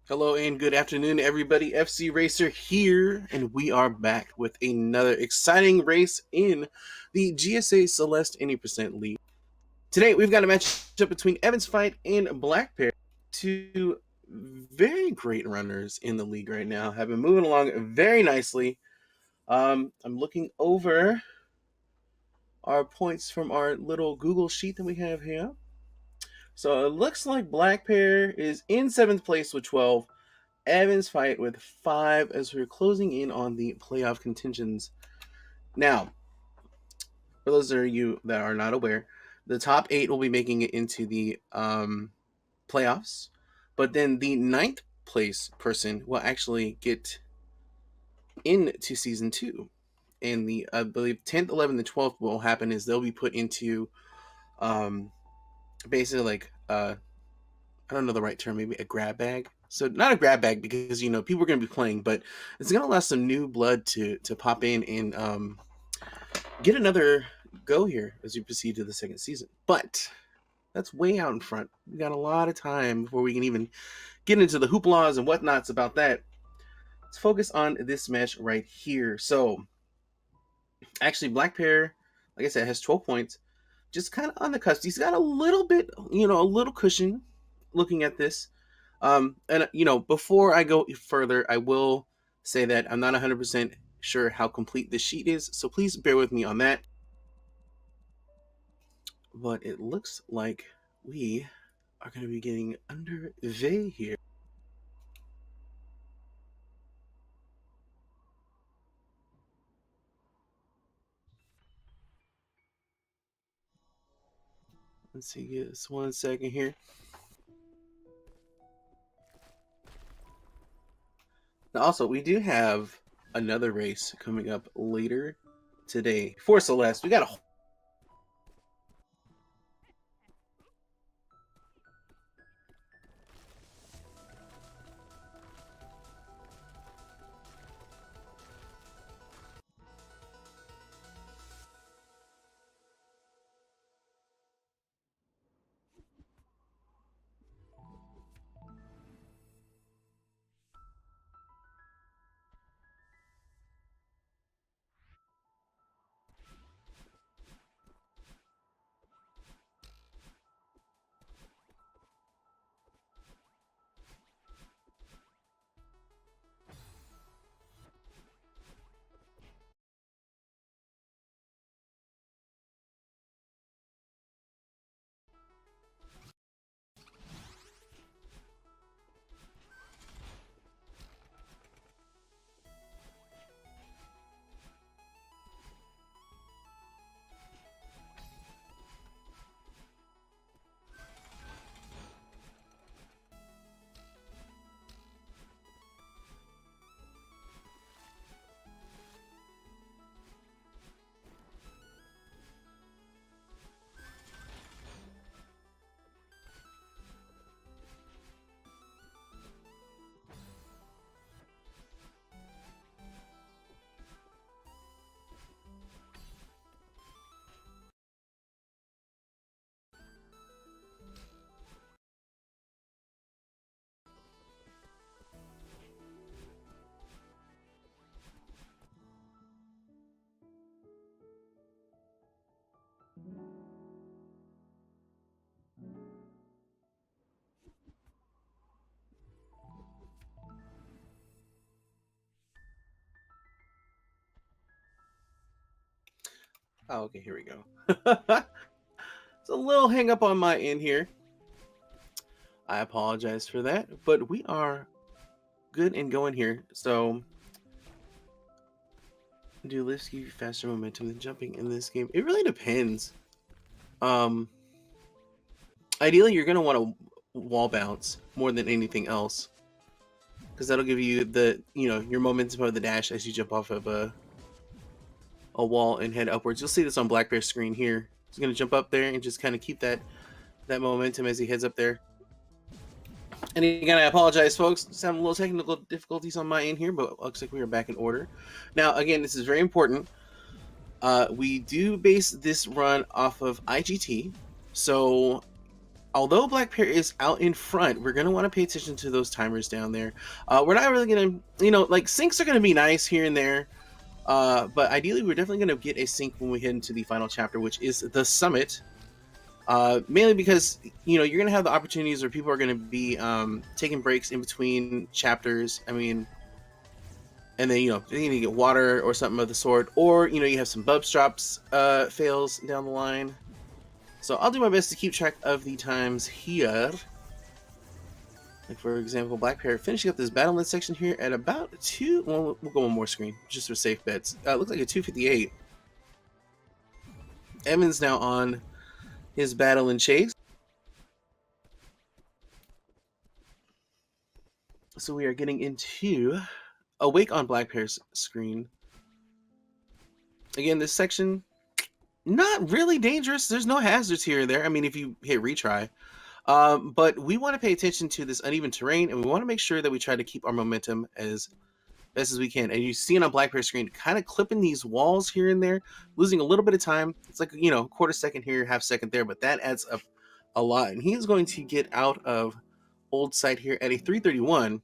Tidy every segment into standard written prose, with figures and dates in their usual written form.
Hello and good afternoon, everybody. FC Racer here, and we are back with another exciting race in the GSA Celeste Any League. Today, we've got a matchup between Evansfight and blackpear, two very great runners in the league right now. Have been moving along very nicely. I'm looking over our points from our little Google sheet that we have here. So it looks like blackpear is in 7th place with 12. Evansfight with 5 as we're closing in on the playoff contentions. Now, for those of you that are not aware, the top 8 will be making it into the playoffs, but then the 9th place person will actually get into season 2. And the I believe 10th, 11th, and 12th will happen is they'll be put into basically like I don't know the right term, maybe a grab bag. So not a grab bag because people are going to be playing, but it's going to allow some new blood to pop in and get another go here as we proceed to the second season. But that's way out in front. We got a lot of time before we can even get into the hooplas and whatnots about that. Let's focus on this match right here. So actually, blackpear, like I said, has 12 points, just kind of on the cusp. He's got a little bit, a little cushion looking at this. And before I go further, I will say that I'm not 100% sure how complete this sheet is, so please bear with me on that. But it looks like we are going to be getting underway here. Let's see, just 1 second here. Now, also, we do have another race coming up later today for Celeste. We got a Oh, okay, here we go. It's a little hang up on my end here. I apologize for that, but we are good and going here. So, do lifts give you faster momentum than jumping in this game? It really depends. Ideally, you're going to want to wall bounce more than anything else, because that'll give you the your momentum of the dash as you jump off of a wall and head upwards. You'll see this on blackpear's screen here. He's going to jump up there and just kind of keep that momentum as he heads up there. And again, I apologize, folks. Just having a little technical difficulties on my end here, but it looks like we are back in order. Now, again, this is very important. We do base this run off of IGT, so although blackpear is out in front, we're going to want to pay attention to those timers down there. We're not really going to, you know, like syncs are going to be nice here and there. But ideally, we're definitely going to get a sync when we head into the final chapter, which is the summit. Mainly because, you know, you're going to have the opportunities where people are going to be taking breaks in between chapters. I mean, and then, you know, you need to get water or something of the sort. Or, you know, you have some bubs drops fails down the line. So I'll do my best to keep track of the times here. Like, for example, blackpear finishing up this battle in section here at about 2... Well, we'll go one more screen, just for safe bets. Looks like a 2:58. Evans now on his battle and chase. So we are getting into Awake on blackpear's screen. Again, this section, not really dangerous. There's no hazards here or there. I mean, if you hit retry. But we want to pay attention to this uneven terrain, and we want to make sure that we try to keep our momentum as best as we can. And you see it on blackpear's screen, kind of clipping these walls here and there, losing a little bit of time. It's like, you know, quarter second here, half second there, but that adds up a lot. And he's going to get out of old sight here at a 3:31.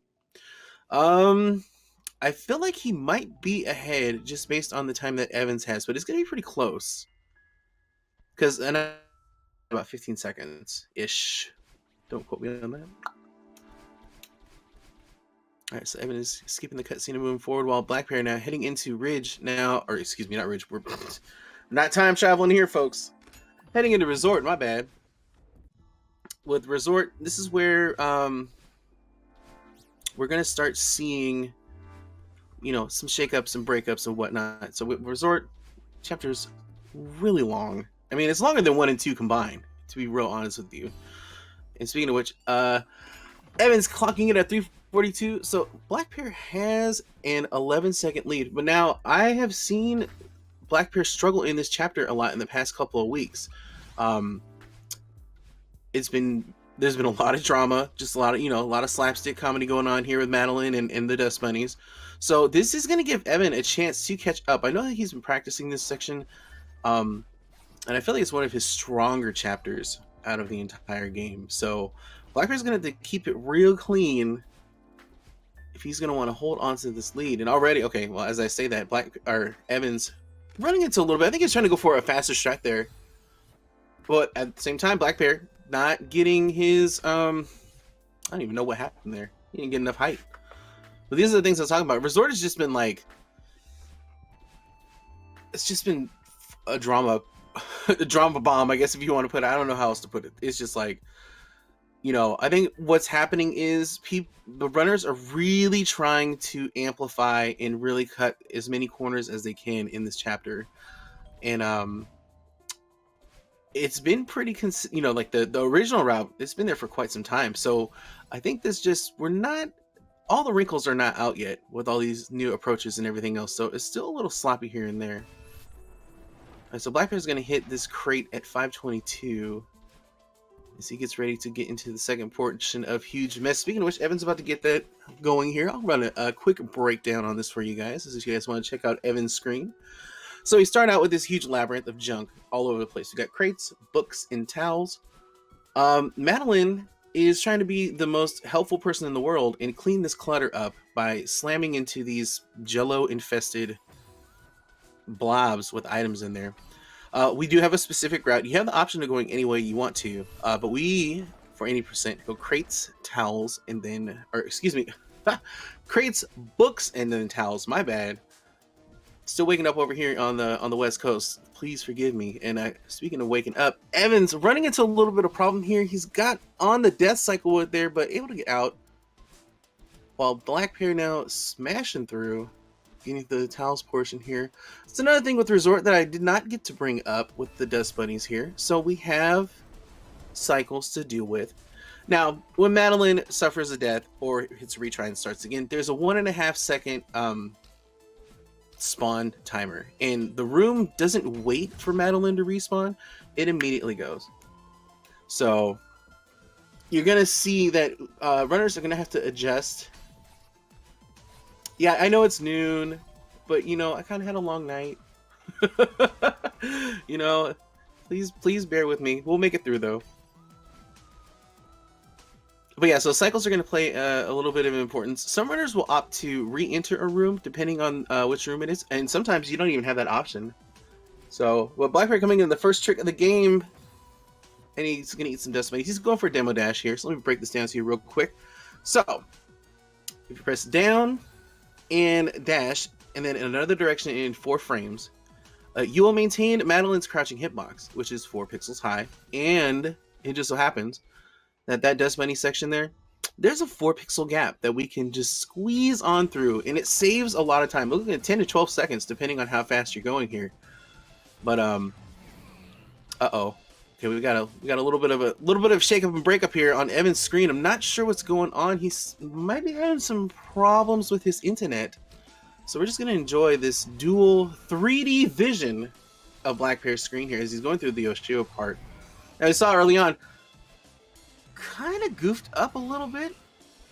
I feel like he might be ahead just based on the time that Evans has, but it's going to be pretty close. Because about 15 seconds-ish. Don't quote me on that. Alright, so Evan is skipping the cutscene and moving forward while blackpear now heading into Ridge now, or excuse me, not Ridge, we're not time traveling here, folks. Heading into Resort, my bad. With Resort, this is where we're going to start seeing, you know, some shakeups and breakups and whatnot. So with Resort, chapter's really long. I mean, it's longer than 1 and 2 combined, to be real honest with you. And speaking of which, Evans clocking it at 3:42. So blackpear has an 11-second lead. But now I have seen blackpear struggle in this chapter a lot in the past couple of weeks. There's been a lot of drama, just a lot of, you know, a lot of slapstick comedy going on here with Madeline and the Dust Bunnies. So this is going to give Evan a chance to catch up. I know that he's been practicing this section. And I feel like it's one of his stronger chapters out of the entire game. So blackpear's going to have to keep it real clean if he's going to want to hold on to this lead. And already, okay, well, as I say that, Evans running into a little bit. I think he's trying to go for a faster strike there. But at the same time, blackpear not getting his, I don't even know what happened there. He didn't get enough height. But these are the things I was talking about. Resort has just been like, it's just been a drama bomb, I guess, if you want to put it. I don't know how else to put it. It's just like, you know, I think what's happening is the runners are really trying to amplify and really cut as many corners as they can in this chapter. And it's been pretty you know, like the original route, it's been there for quite some time. So I think all the wrinkles are not out yet with all these new approaches and everything else. So it's still a little sloppy here and there. So blackpear is going to hit this crate at 5:22 as he gets ready to get into the second portion of Huge Mess. Speaking of which, Evan's about to get that going here. I'll run a quick breakdown on this for you guys, as you guys want to check out Evan's screen. So we start out with this huge labyrinth of junk all over the place. We got crates, books, and towels. Madeline is trying to be the most helpful person in the world and clean this clutter up by slamming into these jello-infested blobs with items in there. We do have a specific route. You have the option of going any way you want to, but we, for 80%, go crates, towels, and then, or excuse me, crates, books, and then towels. My bad. Still waking up over here on the West Coast. Please forgive me. And speaking of waking up, Evans running into a little bit of problem here. He's got on the death cycle with there, but able to get out. While blackpear now smashing through, getting the towels portion here. It's another thing with Resort that I did not get to bring up with the Dust Bunnies here. So we have cycles to deal with. Now, when Madeline suffers a death or hits retry and starts again, there's a 1.5 second spawn timer, and the room doesn't wait for Madeline to respawn. It immediately goes. So you're gonna see that runners are gonna have to adjust. Yeah, I know it's noon, but you know, I kind of had a long night. You know, please bear with me. We'll make it through though. But yeah, so cycles are going to play a little bit of importance. Some runners will opt to re-enter a room depending on which room it is, and sometimes you don't even have that option. So, with blackpear coming in the first trick of the game, and he's going to eat some dust mites. He's going for a demo dash here, so let me break this down to you real quick. So, if you press down and dash, and then in another direction in 4 frames, you will maintain Madeline's crouching hitbox, which is 4 pixels high, and it just so happens that dust bunny section there's a 4 pixel gap that we can just squeeze on through, and it saves a lot of time. We're looking at 10 to 12 seconds depending on how fast you're going here. But okay, we got a little bit of shake up and break up here on Evan's screen. I'm not sure what's going on. He might be having some problems with his internet, so we're just gonna enjoy this dual 3D vision of blackpear's screen here as he's going through the Oshiro part. Now we saw early on, kind of goofed up a little bit,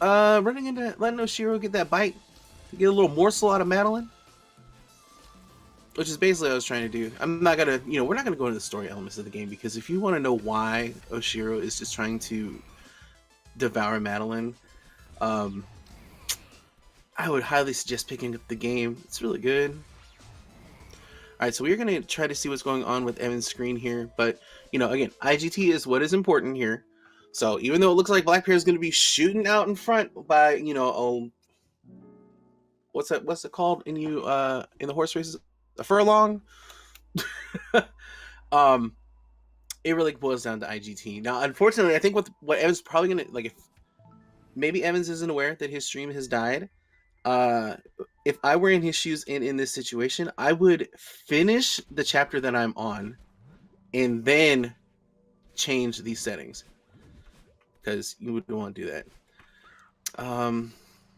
running into letting Oshiro get that bite to get a little morsel out of Madeline, which is basically what I was trying to do. I'm not gonna, we're not gonna go into the story elements of the game, because if you want to know why Oshiro is just trying to devour Madeline, I would highly suggest picking up the game. It's really good. Alright, so we're gonna try to see what's going on with Evan's screen here, but again, IGT is what is important here. So even though it looks like blackpear is going to be shooting out in front by what's it called in the horse races, a furlong. It really boils down to IGT. Now, unfortunately, I think what Evan's probably gonna, like, if maybe Evans isn't aware that his stream has died. If I were in his shoes and in this situation, I would finish the chapter that I'm on and then change these settings, because you wouldn't want to do that.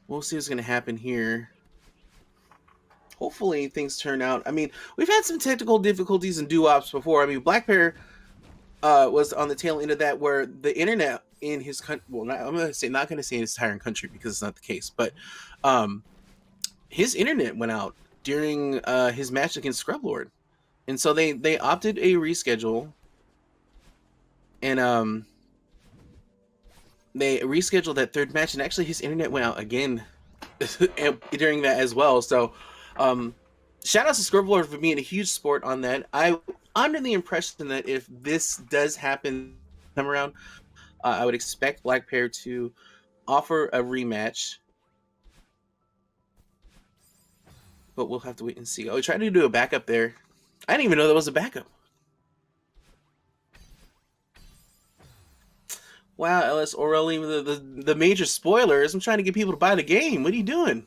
We'll see what's going to happen here. Hopefully things turn out. I mean, we've had some technical difficulties in doo-wops before. I mean, blackpear was on the tail end of that, where the internet in his country, well, I'm not going to say in his entire country, because it's not the case, but his internet went out during his match against Scrublord, and so they opted a reschedule, and they rescheduled that third match, and actually his internet went out again during that as well. So shout out to Scrublord for being a huge sport on that. I'm under the impression that if this does happen come around, I would expect blackpear to offer a rematch, but we'll have to wait and see. Oh, we tried to do a backup there. I didn't even know there was a backup. Wow, LS Orelli, the major spoilers. I'm trying to get people to buy the game. What are you doing?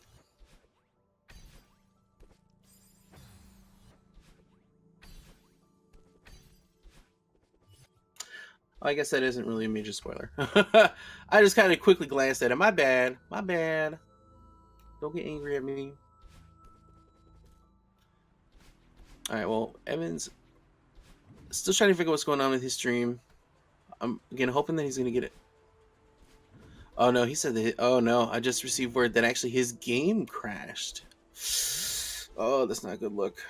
I guess that isn't really a major spoiler. I just kind of quickly glanced at it. My bad. My bad. Don't get angry at me. Alright, well, Evans still trying to figure out what's going on with his stream. I'm again hoping that he's going to get it. Oh no, he said that. Oh no, I just received word that actually his game crashed. Oh, that's not a good look.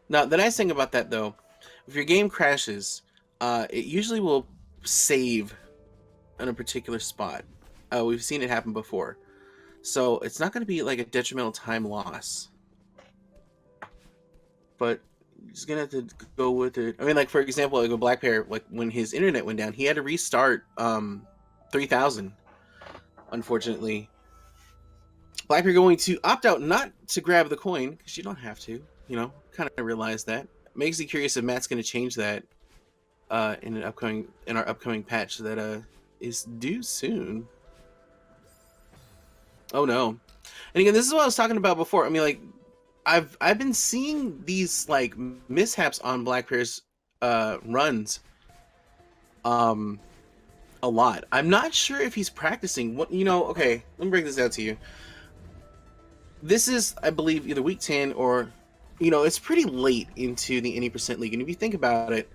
Now, the nice thing about that, though, if your game crashes, it usually will save in a particular spot. We've seen it happen before. So it's not going to be like a detrimental time loss. But you're just going to have to go with it. I mean, like, for example, like a blackpear, like when his internet went down, he had to restart 3000, unfortunately. blackpear going to opt out not to grab the coin, because you don't have to, kind of realize that. Makes me curious if Matt's going to change that in our upcoming patch that is due soon. Oh no. And again, this is what I was talking about before. I mean, like, I've been seeing these like mishaps on blackpear's runs a lot. I'm not sure if he's practicing. What okay, let me break this down to you. This is, I believe, either week 10 or it's pretty late into the Any Percent League. And if you think about it,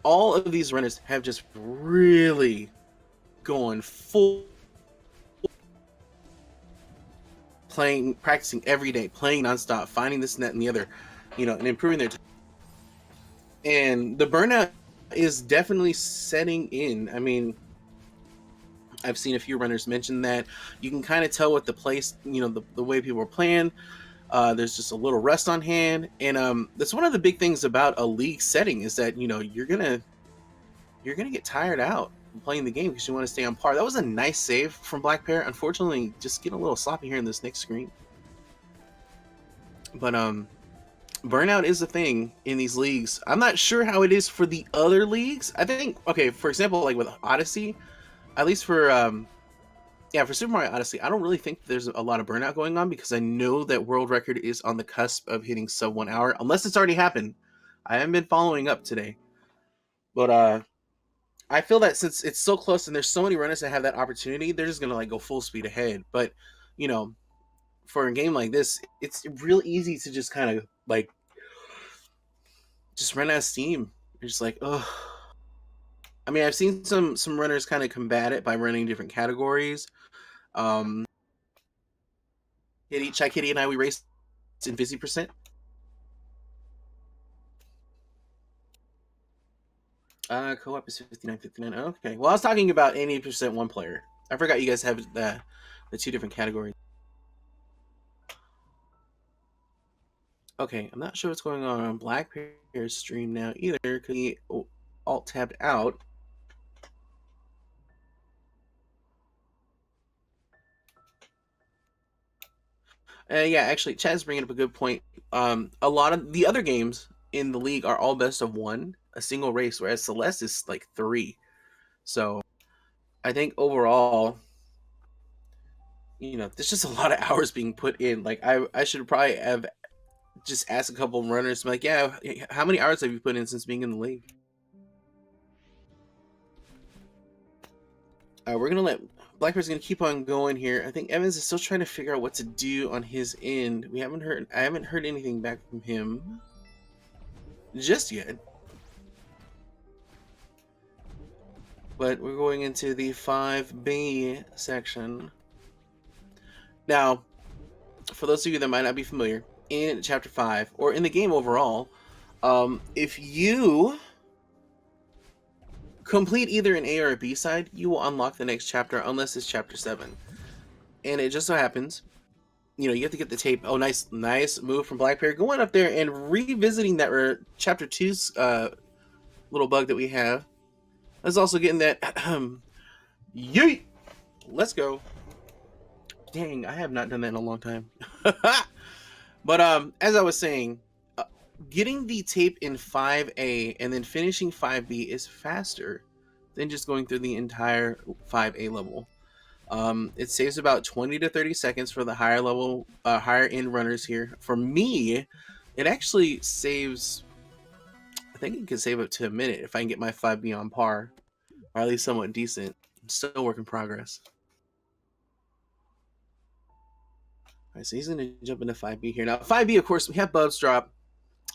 all of these runners have just really gone full practicing every day, playing nonstop, finding this, and that, and the other, and improving their And the burnout is definitely setting in. I mean, I've seen a few runners mention that you can kind of tell what the place, the way people are playing. There's just a little rest on hand, and that's one of the big things about a league setting is that you're gonna get tired out playing the game because you want to stay on par. That was a nice save from blackpear. Unfortunately, just getting a little sloppy here in this next screen. But burnout is a thing in these leagues. I'm not sure how it is for the other leagues. I think, okay, for example, like with Odyssey, at least for for Super Mario Odyssey, I don't really think there's a lot of burnout going on because I know that world record is on the cusp of hitting sub 1 hour, unless it's already happened. I haven't been following up today, but I feel that since it's so close and there's so many runners that have that opportunity, they're just gonna like go full speed ahead. But you know, for a game like this, it's real easy to just kind of like just run out of steam. You're just like, oh. I mean, I've seen some runners kind of combat it by running different categories. Kitty and I, we raced in 50%. Co-op is 59.59. Okay. Well, I was talking about 80% one player. I forgot you guys have the two different categories. Okay, I'm not sure what's going on blackpear's stream now either because he alt tabbed out. Yeah, actually, Chad's bringing up a good point. A lot of the other games in the league are all best of one, a single race, whereas Celeste is like 3. So I think overall, there's just a lot of hours being put in. Like I should probably have just asked a couple of runners, like, yeah, how many hours have you put in since being in the league? We're gonna let blackpear's gonna keep on going here. I think Evans is still trying to figure out what to do on his end. I haven't heard anything back from him just yet. But we're going into the 5B section. Now, for those of you that might not be familiar, in Chapter 5, or in the game overall, if you complete either an A or a B side, you will unlock the next chapter, unless it's Chapter 7. And it just so happens, you have to get the tape. Oh, nice move from blackpear. Going up there and revisiting that Chapter 2's little bug that we have. Let's also getting that yeet. Let's go. Dang, I have not done that in a long time. But as I was saying, getting the tape in 5A and then finishing 5B is faster than just going through the entire 5A level. It saves about 20 to 30 seconds for the higher level, higher end runners here. For me, it actually saves, I think it can save up to a minute if I can get my 5B on par, or at least somewhat decent. Still a work in progress. All right, so he's going to jump into 5B here. Now, 5B, of course, we have Bubs drop.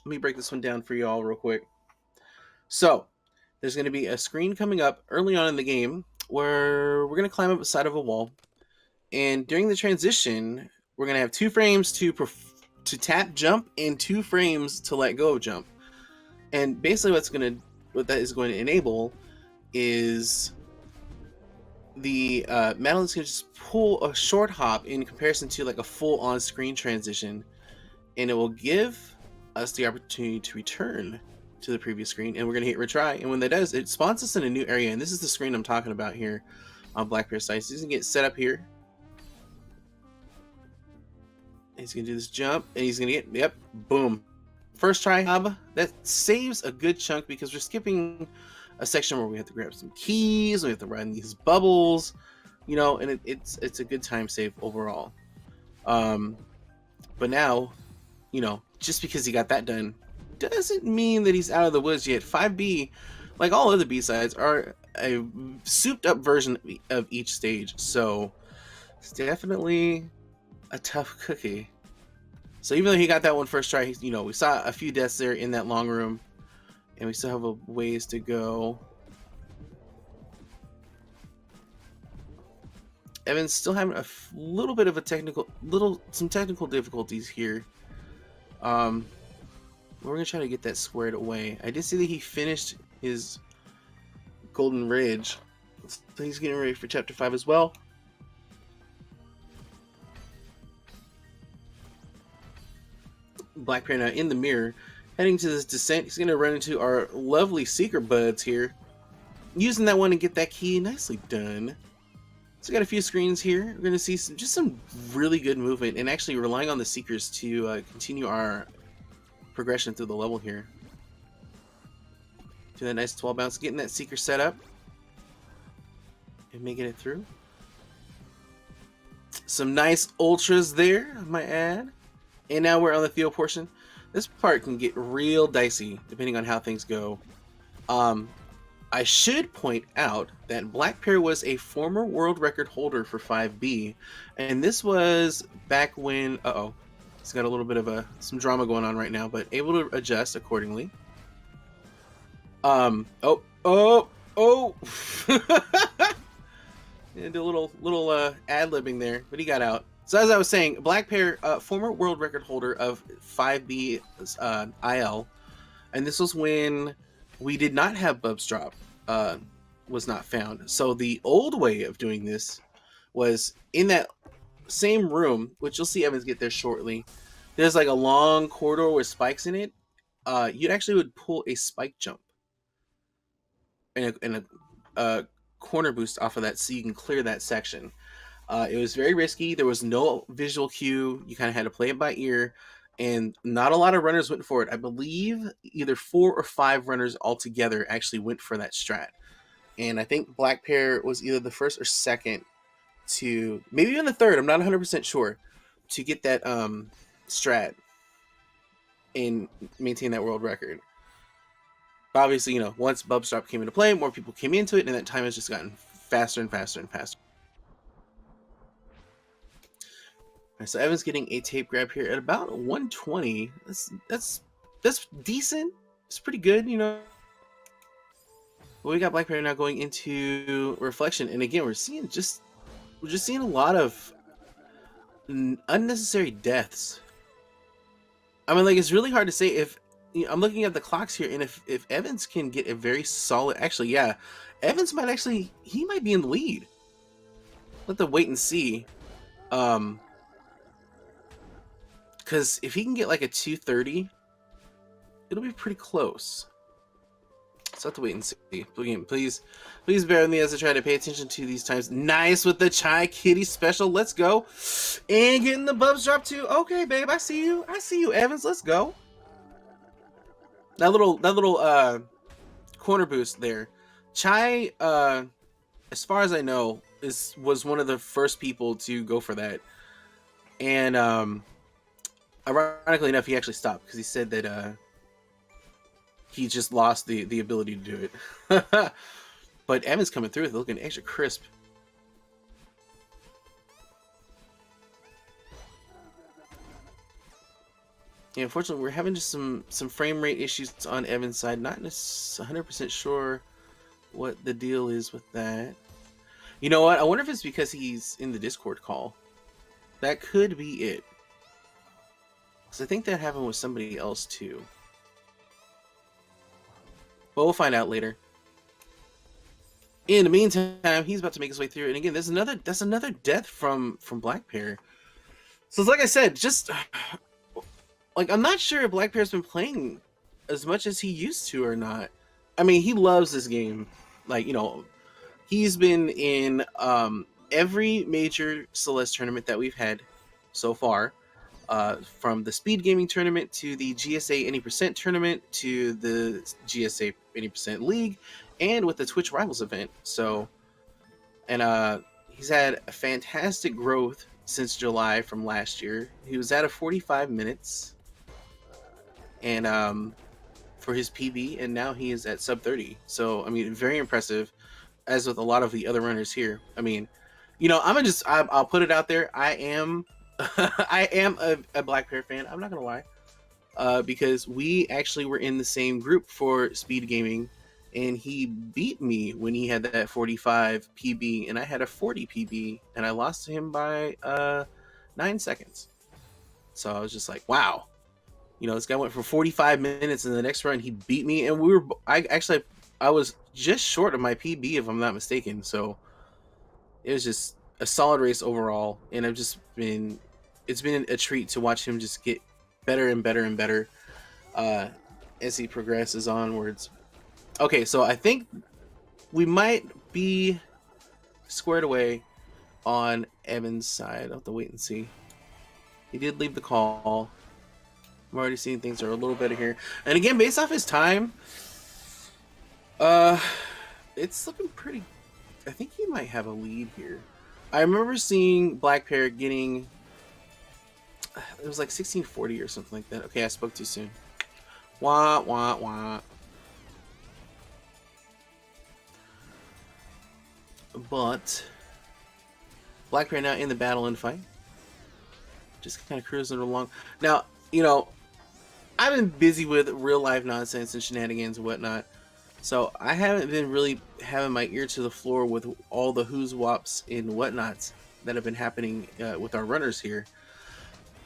Let me break this one down for you all real quick. So, there's going to be a screen coming up early on in the game where we're going to climb up the side of a wall. And during the transition, we're going to have 2 frames to tap jump and 2 frames to let go of jump. And basically what that is going to enable is the Madeline's going to just pull a short hop in comparison to like a full on-screen transition, and it will give us the opportunity to return to the previous screen, and we're going to hit retry. And when that does, it spawns us in a new area, and this is the screen I'm talking about here on blackpear's site. So he's going to get set up here. He's going to do this jump, and he's going to get, yep, boom. First try hub. That saves a good chunk because we're skipping a section where we have to grab some keys, we have to run these bubbles, and it's a good time save overall. But now, just because he got that done doesn't mean that he's out of the woods yet. 5B, like all other B-sides, are a souped up version of each stage, so it's definitely a tough cookie. So even though he got that one first try, we saw a few deaths there in that long room, and we still have a ways to go. Evan's still having a little bit of some technical difficulties here. We're gonna try to get that squared away. I did see that he finished his Golden Ridge, so he's getting ready for Chapter 5 as well. Blackpear now in the mirror, heading to this descent. He's gonna run into our lovely Seeker buds here, using that one to get that key. Nicely done. So we got a few screens here. We're gonna see some really good movement, and actually relying on the Seekers to continue our progression through the level here. Do that nice 12 bounce, getting that Seeker set up and making it through. Some nice ultras there, I might add. And now we're on the Theo portion. This part can get real dicey depending on how things go. I should point out that blackpear was a former world record holder for 5B, and this was back when it's got a little bit of some drama going on right now, but able to adjust accordingly. And do a little ad-libbing there, but he got out. So as I was saying, blackpear, former world record holder of 5B IL, and this was when we did not have Bubs drop, was not found. So the old way of doing this was in that same room, which you'll see Evans get there shortly. There's like a long corridor with spikes in it. You actually would pull a spike jump and a corner boost off of that so you can clear that section. It was very risky. There was no visual cue. You kind of had to play it by ear, and not a lot of runners went for it. I believe either 4 or 5 runners altogether actually went for that strat. And I think blackpear was either the first or second to, maybe even the third, I'm not 100% sure, to get that strat and maintain that world record. But obviously, you know, once Bubs drop came into play, more people came into it, and that time has just gotten faster and faster and faster. Right, so Evans getting a tape grab here at about 120. That's decent. It's pretty good, you know. But we got blackpear now going into reflection, and again, we're just seeing a lot of unnecessary deaths. I mean, like, it's really hard to say if, you know, I'm looking at the clocks here, and if Evans can get a very solid, actually, yeah, Evans might actually, he might be in the lead. Let the wait and see. Because if he can get like a 230, it'll be pretty close. So I have to wait and see. Again, please bear with me as I try to pay attention to these times. Nice with the Chai Kitty special. Let's go. And getting the Bubs drop too. Okay, babe, I see you. I see you, Evans. Let's go. That little corner boost there. Chai, as far as I know, was one of the first people to go for that. And ironically enough, he actually stopped because he said that he just lost the ability to do it. But Evans coming through with it, looking extra crisp. Yeah, unfortunately, we're having just some frame rate issues on Evans' side. Not 100% sure what the deal is with that. You know what? I wonder if it's because he's in the Discord call. That could be it. Because I think that happened with somebody else too. But we'll find out later. In the meantime, he's about to make his way through. And again, that's another death from blackpear. So it's like I said, just like, I'm not sure if blackpear's been playing as much as he used to or not. I mean, he loves this game. Like, you know, he's been in every major Celeste tournament that we've had so far. From the Speed Gaming tournament to the GSA Any Percent tournament to the GSA Any Percent League, and with the Twitch Rivals event. So, and he's had a fantastic growth since July from last year. He was at 45 minutes, and for his PB, and now he is at sub 30. So, I mean, very impressive. As with a lot of the other runners here. I mean, you know, I'll put it out there. I am I am a blackpear fan. I'm not gonna lie, because we actually were in the same group for Speed Gaming, and he beat me when he had that 45 PB, and I had a 40 PB, and I lost to him by 9 seconds. So I was just like, wow. You know, this guy went for 45 minutes, and the next run he beat me, and I was just short of my PB if I'm not mistaken. So it was just a solid race overall, and it's been a treat to watch him just get better and better and better as he progresses onwards. Okay, so I think we might be squared away on Evan's side. I'll have to wait and see. He did leave the call. I'm already seeing things are a little better here. And again, based off his time, it's looking pretty. I think he might have a lead here. I remember seeing blackpear getting, it was like 1640 or something like that. Okay, I spoke too soon. Wah, wah, wah. But blackpear now in the battle and fight. Just kind of cruising along. Now, you know, I've been busy with real life nonsense and shenanigans and whatnot. So I haven't been really having my ear to the floor with all the who's wops and whatnots that have been happening with our runners here.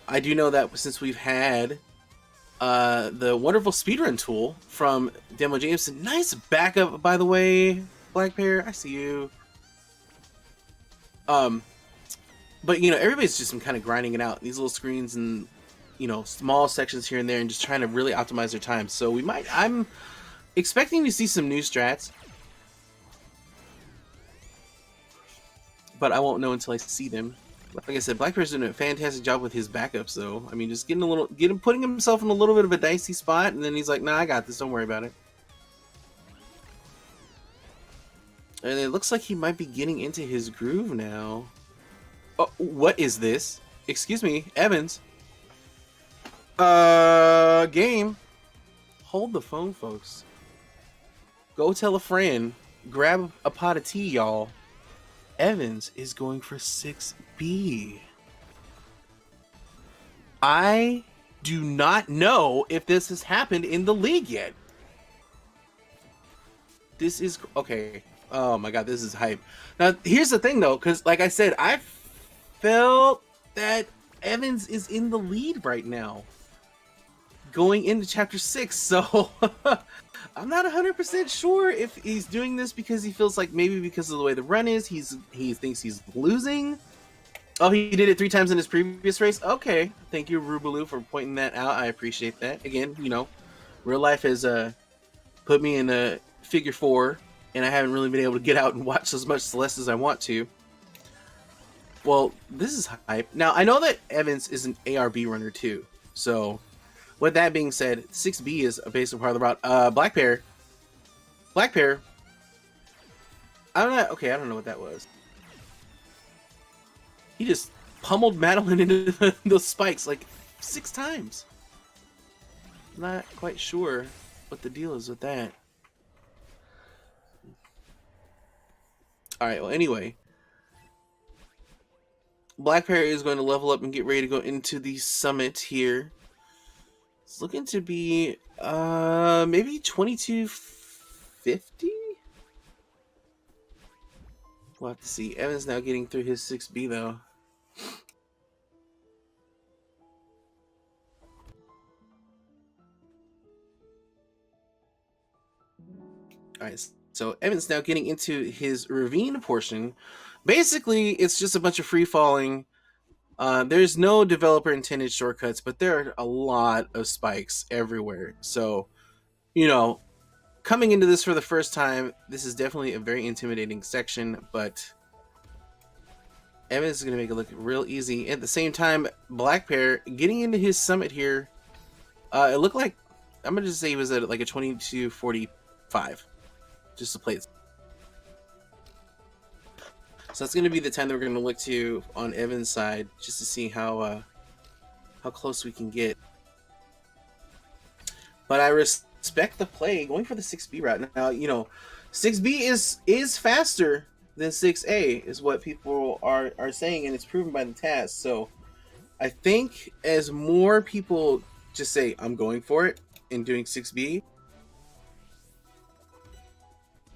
I do know that since we've had the wonderful speedrun tool from Demo Jameson, nice backup by the way, blackpear. I see you. But you know, everybody's just been kind of grinding it out. These little screens and you know, small sections here and there, and just trying to really optimize their time. So I'm expecting to see some new strats, but I won't know until I see them. Like I said, blackpear's doing a fantastic job with his backups, though. I mean, just putting himself in a little bit of a dicey spot, and then he's like, "Nah, I got this. Don't worry about it." And it looks like he might be getting into his groove now. Oh, what is this? Excuse me, Evans. Game. Hold the phone, folks. Go tell a friend. Grab a pot of tea, y'all. Evans is going for 6B. I do not know if this has happened in the league yet. This is okay. Oh my god, this is hype. Now, here's the thing though, because like I said, I felt that Evans is in the lead right now going into chapter 6, so I'm not 100% sure if he's doing this because he feels like maybe because of the way the run is, he thinks he's losing. Oh, he did it 3 times in his previous race? Okay, thank you, Rubaloo, for pointing that out. I appreciate that. Again, you know, real life has put me in a figure 4, and I haven't really been able to get out and watch as much Celeste as I want to. Well, this is hype. Now, I know that Evans is an ARB runner too, so with that being said, 6B is a basic part of the route. Blackpear. I don't know what that was. He just pummeled Madeline into those spikes like 6 times. Not quite sure what the deal is with that. Alright, well anyway. blackpear is going to level up and get ready to go into the summit here. It's looking to be maybe 2250. We'll have to see. Evan's now getting through his 6B though. Alright, so Evan's now getting into his ravine portion. Basically, it's just a bunch of free falling. There's no developer intended shortcuts, but there are a lot of spikes everywhere. So, you know, coming into this for the first time, this is definitely a very intimidating section, but Evans is going to make it look real easy. At the same time, blackpear getting into his summit here, it looked like, I'm going to just say he was at like a 22:45, just to play it. So that's going to be the time that we're going to look to on Evan's side, just to see how close we can get. But I respect the play, going for the 6B route. Now, you know, 6B is faster than 6A, is what people are saying, and it's proven by the task. So I think as more people just say, I'm going for it, and doing 6B,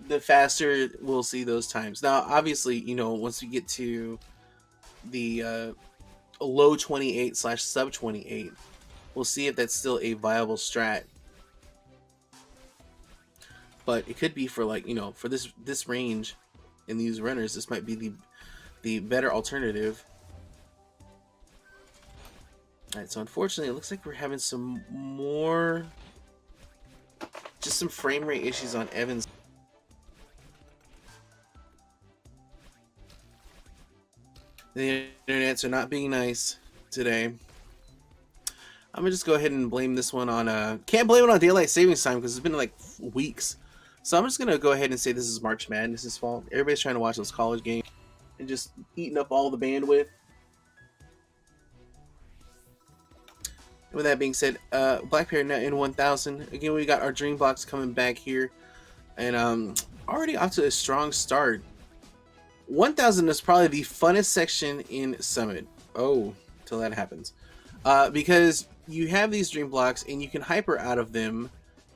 the faster we'll see those times. Now, obviously, you know, once we get to the low 28 / sub 28, We'll see if that's still a viable strat. But it could be for, like, you know, for this range and these runners, this might be the better alternative. Alright, so unfortunately it looks like we're having some more, just some frame rate issues on Evans. The internets are not being nice today. I'm gonna just go ahead and blame this one on can't blame it on daylight savings time because it's been like weeks. So I'm just gonna go ahead and say this is March Madness' fault. Everybody's trying to watch those college games and just eating up all the bandwidth. And with that being said, blackpear now in 1000. Again, we got our dream blocks coming back here, and already off to a strong start. 1000 is probably the funnest section in Summit. Oh, till that happens. Because you have these dream blocks and you can hyper out of them,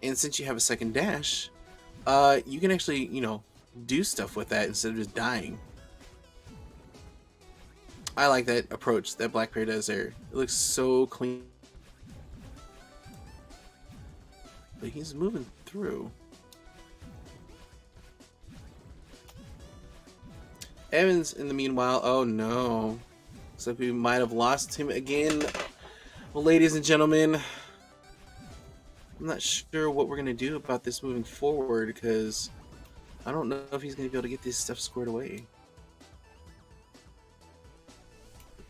and since you have a second dash, you can actually, you know, do stuff with that instead of just dying. I like that approach that blackpear does there. It looks so clean. But he's moving through. Evans, in the meanwhile, oh no. Looks like we might have lost him again. Well, ladies and gentlemen, I'm not sure what we're going to do about this moving forward, because I don't know if he's going to be able to get this stuff squared away.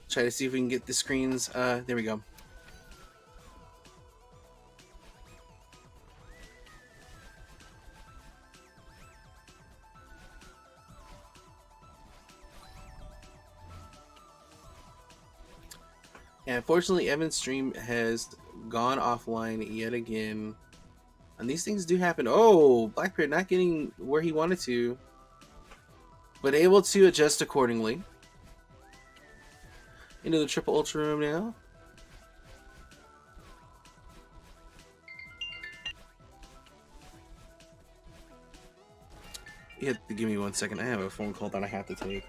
Try to see if we can get the screens. There we go. And unfortunately, Evan's stream has gone offline yet again. And these things do happen. Oh, blackpear not getting where he wanted to, but able to adjust accordingly. Into the triple ultra room now. You have to give me 1 second. I have a phone call that I have to take.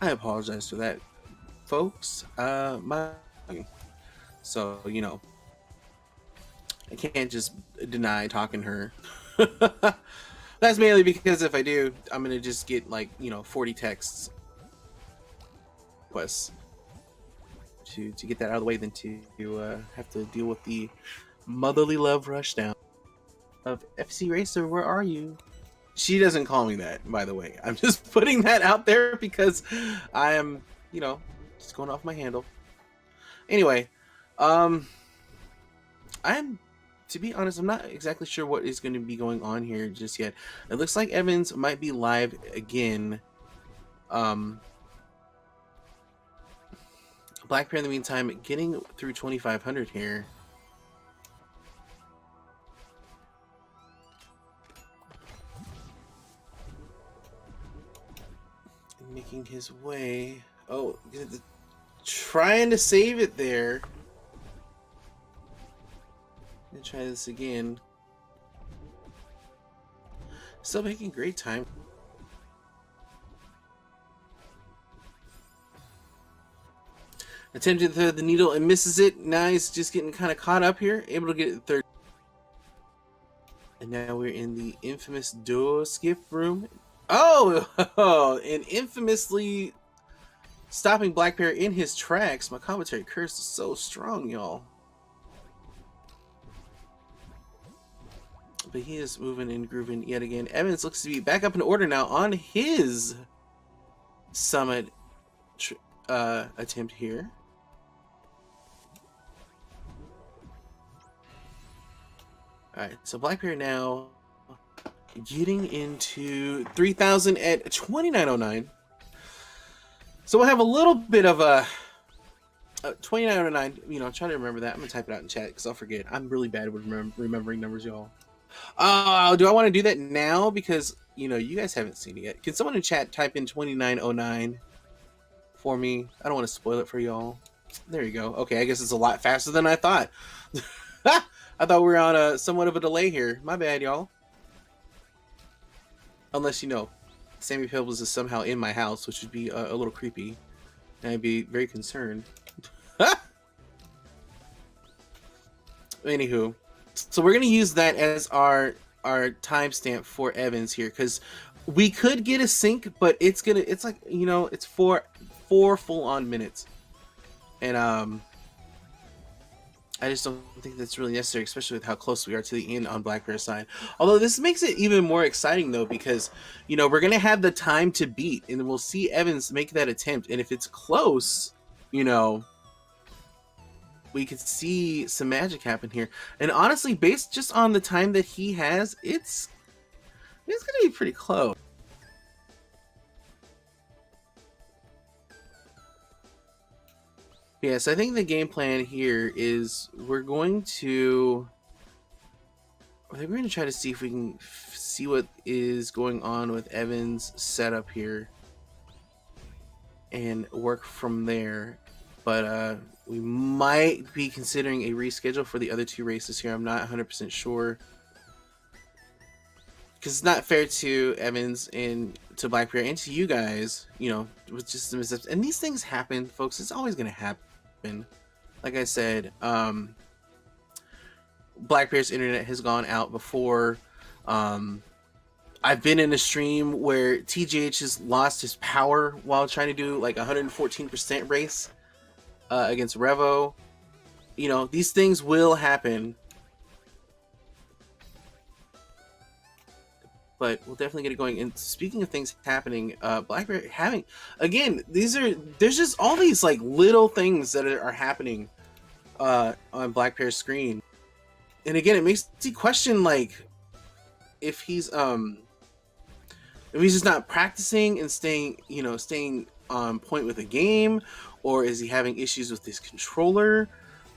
I apologize for that, folks. So, you know, I can't just deny talking to her. That's mainly because if I do, I'm gonna just get, like, you know, 40 texts requests to get that out of the way than to have to deal with the motherly love rush down of FC Racer. Where are you? She doesn't call me that, by the way. I'm just putting that out there because I am, you know, just going off my handle. Anyway, to be honest, I'm not exactly sure what is going to be going on here just yet. It looks like Evans might be live again. blackpear in the meantime getting through 2500 here. Making his way. Oh, trying to save it there. Let's try this again. Still making great time. Attempting to thread the needle and misses it. Now he's just getting kind of caught up here. Able to get it third. And now we're in the infamous duo skip room. Oh, and infamously stopping blackpear in his tracks. My commentary curse is so strong, y'all. But he is moving and grooving yet again. Evans looks to be back up in order now on his summit attempt here. Alright, so blackpear now getting into 3,000 at 2909. So we'll have a little bit of a 2909. You know, try to remember that. I'm gonna type it out in chat because I'll forget. I'm really bad with remembering numbers, y'all. Do I want to do that now? Because, you know, you guys haven't seen it yet. Can someone in chat type in 2909 for me? I don't want to spoil it for y'all. There you go. Okay, I guess it's a lot faster than I thought. I thought we were on a somewhat of a delay here. My bad, y'all. Unless, you know, Sammy Pebbles is somehow in my house, which would be a little creepy. And I'd be very concerned. Anywho. So we're going to use that as our timestamp for Evans here. Because we could get a sync, but it's like, you know, it's four full-on minutes. And, I just don't think that's really necessary, especially with how close we are to the end on blackpear's side. Although this makes it even more exciting, though, because, you know, we're going to have the time to beat, and we'll see Evans make that attempt. And if it's close, you know, we could see some magic happen here. And honestly, based just on the time that he has, it's going to be pretty close. Yes, I think the game plan here is we're going to try to see if we can see what is going on with Evans' setup here and work from there. But we might be considering a reschedule for the other two races here. I'm not 100% sure. Because it's not fair to Evans and to blackpear and to you guys, you know, with just the missteps. And these things happen, folks. It's always going to happen. Like I said, blackpear's internet has gone out before. I've been in a stream where TGH has lost his power while trying to do like 114% race against Revo. You know, these things will happen. But we'll definitely get it going. And speaking of things happening, blackpear having, again, there's just all these like little things that are happening on blackpear's screen. And again, it makes you question like if he's just not practicing and staying on point with the game, or is he having issues with his controller?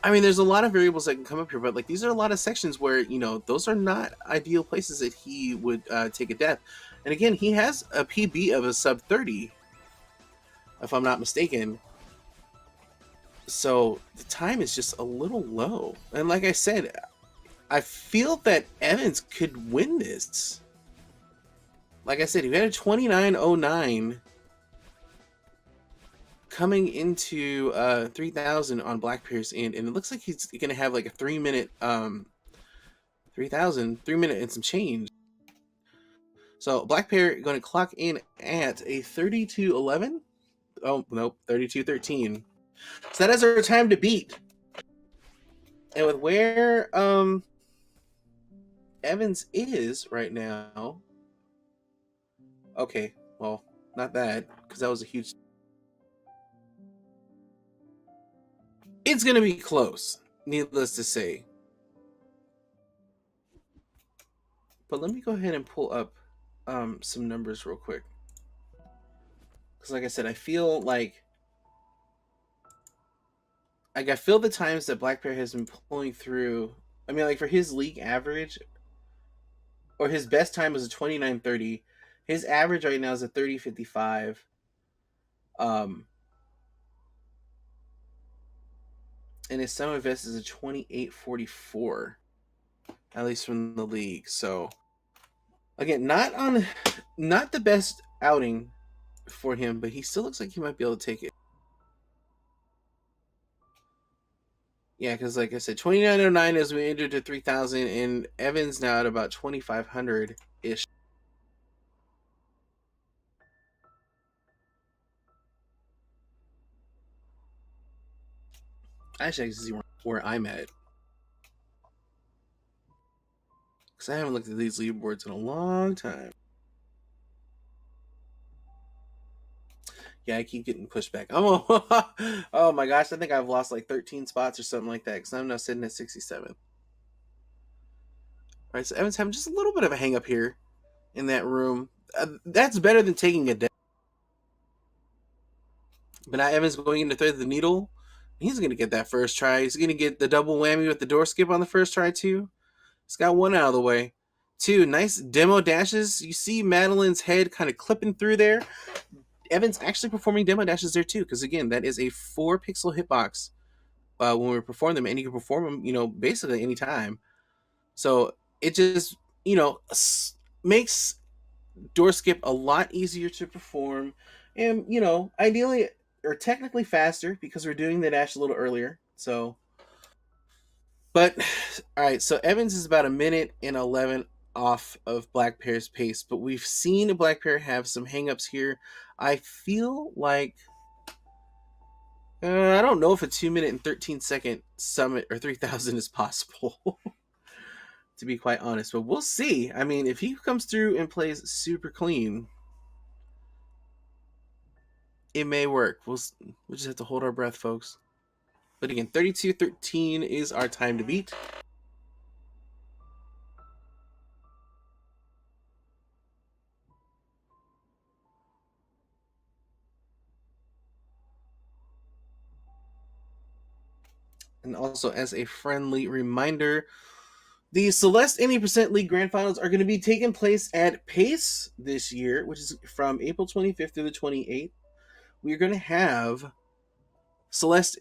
I mean, there's a lot of variables that can come up here, but like these are a lot of sections where, you know, those are not ideal places that he would take a death. And again, he has a PB of a sub 30, if I'm not mistaken. So the time is just a little low. And like I said, I feel that Evans could win this. Like I said, he had a 2909 coming into 3,000 on blackpear's end, and it looks like he's gonna have like a 3-minute 3,000 and some change. So blackpear going to clock in at a 32:11. Oh nope, 32:13. So that is our time to beat. And with where Evans is right now, okay, well, not that, because that was a huge. It's going to be close, needless to say. But let me go ahead and pull up some numbers real quick. Because like I said, I feel like I feel the times that blackpear has been pulling through. I mean, like for his league average, or his best time was a 29:30. His average right now is a 30:55. And his summer best is a 28:44. at least from the league. So again, not the best outing for him, but he still looks like he might be able to take it. Yeah, because like I said, 2909 as we entered to 3000, and Evans now at about 2500 ish. Actually, I can see where I'm at, because I haven't looked at these leaderboards in a long time. Yeah, I keep getting pushed back. Oh my gosh, I think I've lost like 13 spots or something like that, because I'm now sitting at 67. All right, so Evans having just a little bit of a hang up here in that room. That's better than taking a death. But now Evans going into thread the needle. He's going to get that first try. He's going to get the double whammy with the door skip on the first try, too. He's got one out of the way. Two, nice demo dashes. You see Madeline's head kind of clipping through there. Evans actually performing demo dashes there, too, because, again, that is a 4-pixel hitbox when we perform them, and you can perform them, basically anytime. So it just, makes door skip a lot easier to perform, and ideally or technically faster because we're doing the dash a little earlier. So but all right, so Evans is about a minute and 11 off of blackpear's pace, but we've seen blackpear have some hangups here. I feel like I don't know if a 2 minute and 13-second summit or 3000 is possible. To be quite honest, but we'll see. I mean, if he comes through and plays super clean, it may work. We'll just have to hold our breath, folks. But again, 32:13 is our time to beat. And also, as a friendly reminder, the Celeste Any League Grand Finals are going to be taking place at Pace this year, which is from April 25th through the 28th. We're going to have Celeste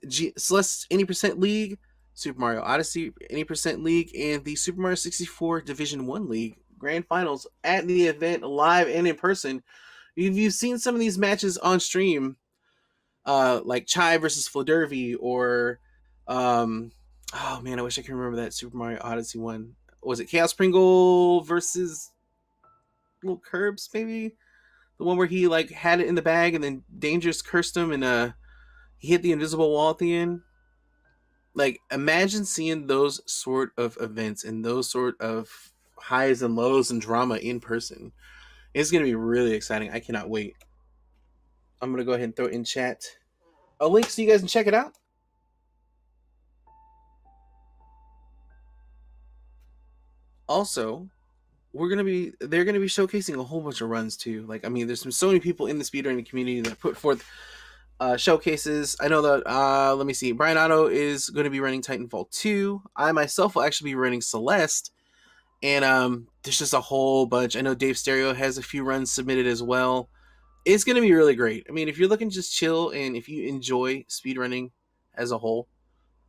Any League, Super Mario Odyssey Any League, and the Super Mario 64 Division 1 League Grand Finals at the event, live and in person. If you've seen some of these matches on stream, like Chai versus Fledervy, or oh man, I wish I could remember that Super Mario Odyssey one. Was it Chaos Pringle versus Little Curbs, maybe? The one where he like had it in the bag and then Dangerous cursed him and he hit the invisible wall at the end. Like, imagine seeing those sort of events and those sort of highs and lows and drama in person. It's gonna be really exciting. I cannot wait. I'm gonna go ahead and throw it in chat a link so you guys can check it out. Also, they're gonna be showcasing a whole bunch of runs too. Like, I mean, there's so many people in the speedrunning community that put forth showcases. I know that let me see, Brian Otto is going to be running Titanfall 2. I myself will actually be running Celeste, and there's just a whole bunch. I know Dave Stereo has a few runs submitted as well. It's going to be really great. I mean, if you're looking to just chill and if you enjoy speedrunning as a whole,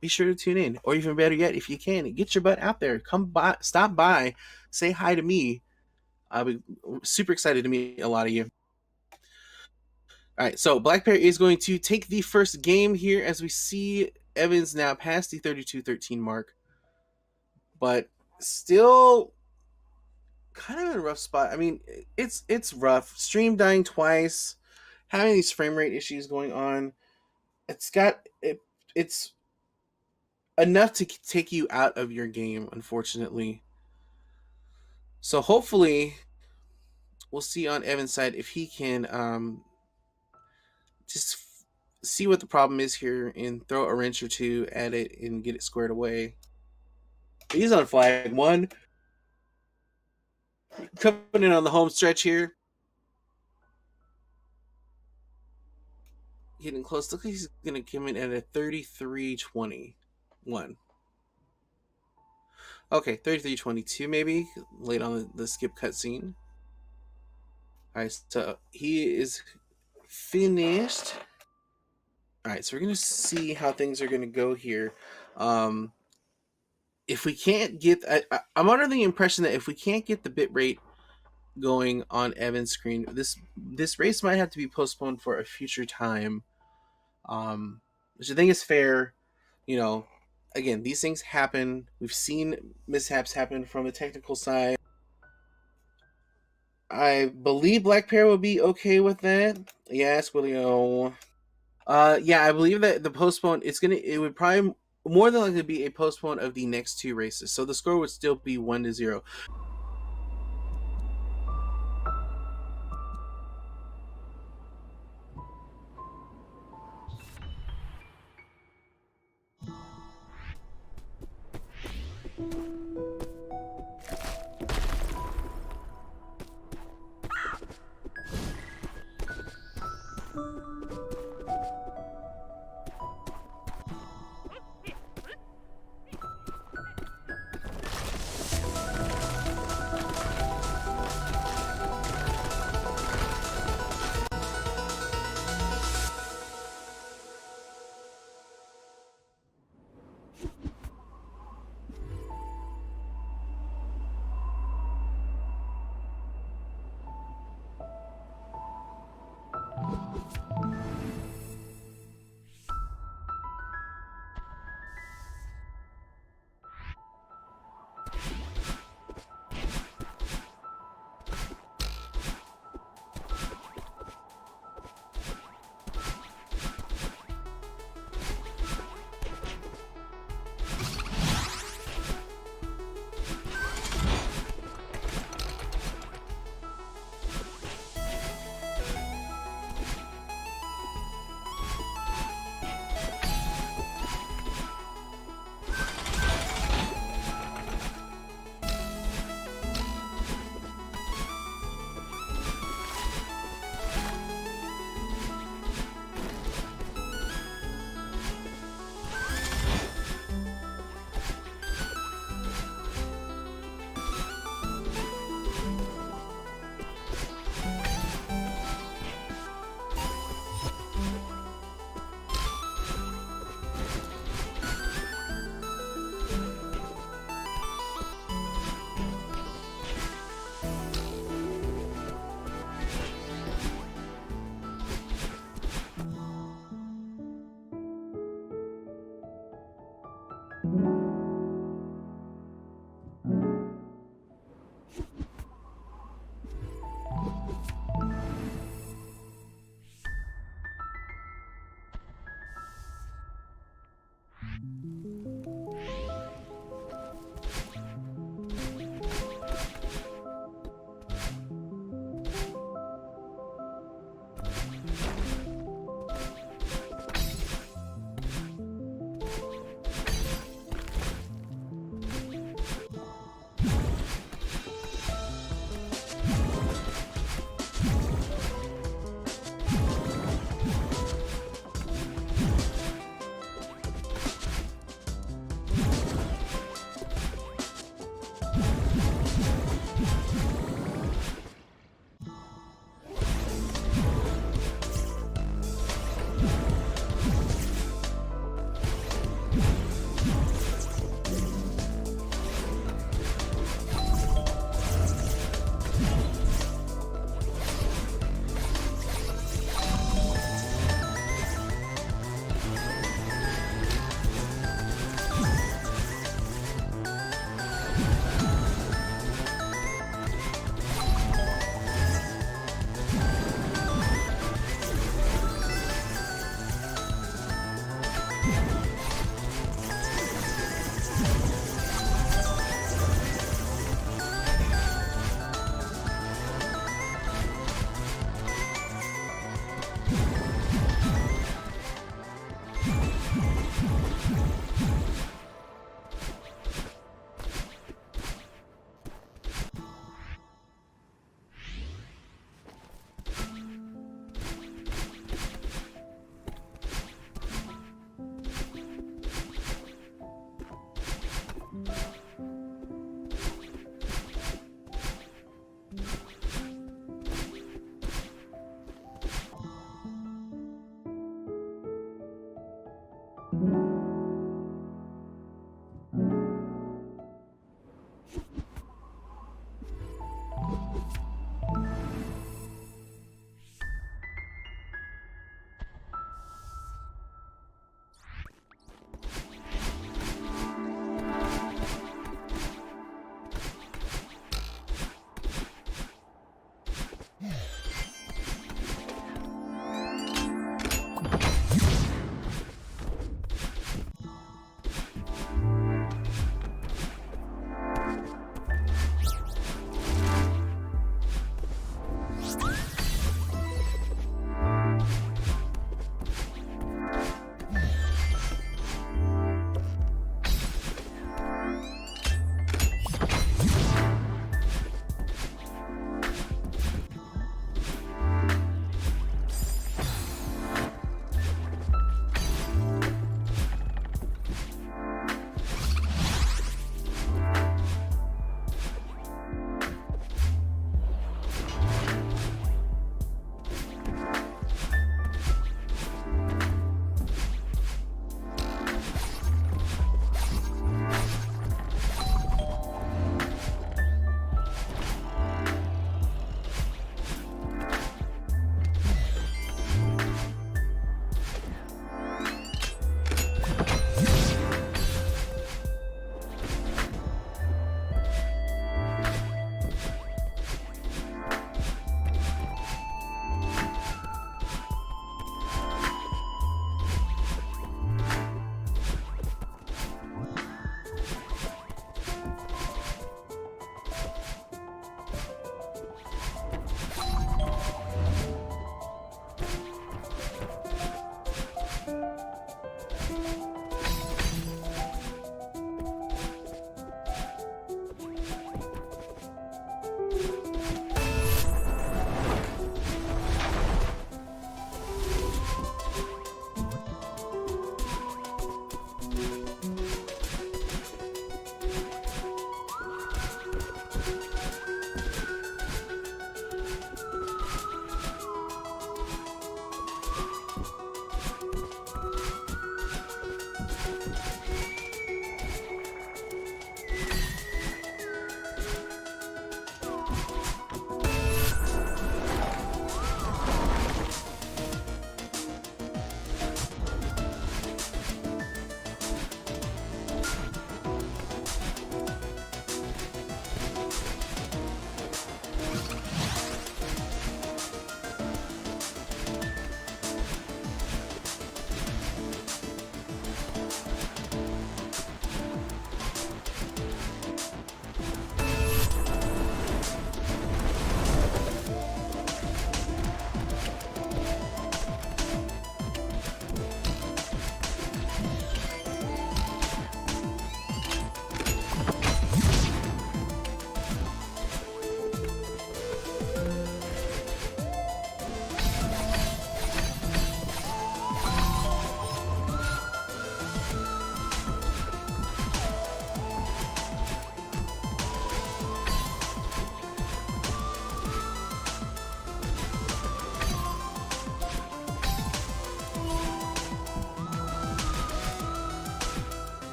be sure to tune in. Or even better yet, if you can, get your butt out there. Come by, stop by, say hi to me. I'll be super excited to meet a lot of you. All right, so blackpear is going to take the first game here as we see Evans now past the 32-13 mark, but still kind of in a rough spot. I mean, it's rough. Stream dying twice, having these frame rate issues going on. It's enough to take you out of your game, unfortunately. So hopefully, we'll see on Evan's side if he can just see what the problem is here and throw a wrench or two at it and get it squared away. He's on flag 1. Coming in on the home stretch here. Getting close. Looks like he's going to come in at a 33-21. Okay, 33-22 maybe. Late on the skip cutscene. Alright, so he is finished. Alright, so we're going to see how things are going to go here. if we can't get, I'm under the impression that if we can't get the bit rate going on Evan's screen, this race might have to be postponed for a future time, which I think is fair. You know, again, these things happen. We've seen mishaps happen from the technical side. I believe blackpear will be okay with that. Yes, Willio. Yeah, I believe that the postpone it would probably more than likely be a postpone of the next two races. So the score would still be 1-0.